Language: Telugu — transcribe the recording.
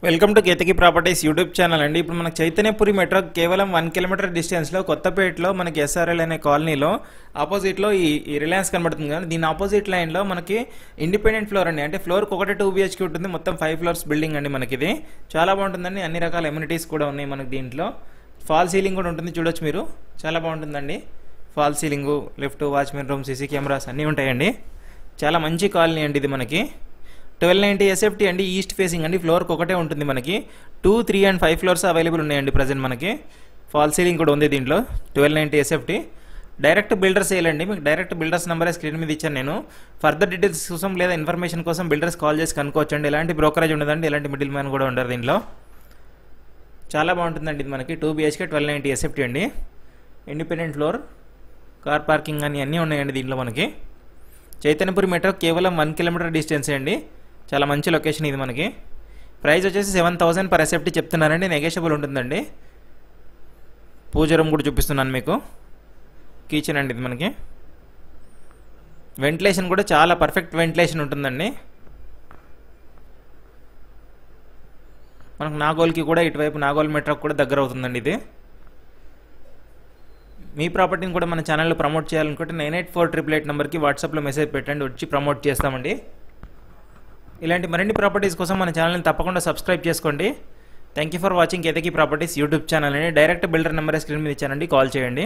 Welcome to Ketaki properties YouTube channel అండి. ఇప్పుడు మనకు చైతన్యపురి మెట్రో కేవలం 1 కిలోమీటర్ డిస్టెన్స్లో కొత్తపేటలో మనకి ఎస్ఆర్ఎల్ అనే కాలనీలో ఆపోజిట్లో ఈ రిలయన్స్ కనబడుతుంది కానీ దీని ఆపోజిట్ లైన్లో మనకి ఇండిపెండెంట్ ఫ్లోర్ అండి. అంటే ఫ్లోర్కి ఒకటే 2 BHK ఉంటుంది. మొత్తం 5 ఫ్లోర్స్ బిల్డింగ్ అండి. మనకి ఇది చాలా బాగుంటుందండి. అన్ని రకాల ఎమ్యూనిటీస్ కూడా ఉన్నాయి మనకి దీంట్లో. ఫాల్ సీలింగ్ కూడా ఉంటుంది, చూడొచ్చు మీరు. చాలా బాగుంటుందండి. Fall ceiling, lift, watchman room, CC cameras అన్నీ ఉంటాయండి. చాలా మంచి కాలనీ అండి ఇది. మనకి 1290 SFT అండి. ఈస్ట్ ఫేసింగ్ అండి. ఫ్లోర్కి ఒకటే ఉంటుంది. మనకి 2, 3 and 5 ఫ్లోర్స్ అవైలబుల్ ఉన్నాయండి ప్రజెంట్. మనకి ఫాల్ సీలింగ్ కూడా ఉంది దీంట్లో. 1290 SFT డైరెక్ట్ బిల్డర్స్ వేయాలండి. మీకు డైరెక్ట్ బిల్డర్స్ నెంబరే స్క్రీన్ మీద ఇచ్చాను నేను. ఫర్దర్ డీటెయిల్స్ కోసం లేదా ఇన్ఫర్మేషన్ కోసం బిల్డర్స్ కాల్ చేసి కనుక్కోవచ్చండి. ఎలాంటి బ్రోకరేజ్ ఉండదండి, ఎలాంటి మిడిల్ మ్యాన్ కూడా ఉండరు దీంట్లో. చాలా బాగుంటుందండి ఇది. మనకి 2 BHK 1290 SFT అండి. ఇండిపెండెంట్ ఫ్లోర్, కార్ పార్కింగ్ అని అన్నీ ఉన్నాయండి దీంట్లో. మనకి చైతన్యపురి మెట్రో కేవలం 1 కిలోమీటర్ డిస్టెన్స్ అండి. చాలా మంచి లొకేషన్ ఇది. మనకి ప్రైస్ వచ్చేసి 7000 per SFT చెప్తున్నారండి. నెగోషియబుల్ ఉంటుందండి. పూజ రూమ్ కూడా చూపిస్తున్నాను మీకు. కిచెన్ అండి ఇది. మనకి వెంటిలేషన్ కూడా చాలా పర్ఫెక్ట్ వెంటిలేషన్ ఉంటుందండి. మనకు నాగోల్కి కూడా ఇటువైపు నాగోల్ మెట్రోకి కూడా దగ్గర అవుతుందండి ఇది. మీ ప్రాపర్టీని కూడా మన ఛానల్లో ప్రమోట్ చేయాలనుకుంటే 984888 నెంబర్కి వాట్సాప్లో మెసేజ్ పెట్టండి, వచ్చి ప్రమోట్ చేస్తామండి. ఇలాంటి మరిన్ని ప్రాపర్టీస్ కోసం మన ఛానల్ని తప్పకుండా సబ్స్క్రైబ్ చేసుకోండి. Thank you for watching Ketaki properties YouTube channel అండి. డైరెక్ట్ బిల్డర్ నెంబర్ స్క్రీన్ మీద ఇచ్చానండి, కాల్ చేయండి.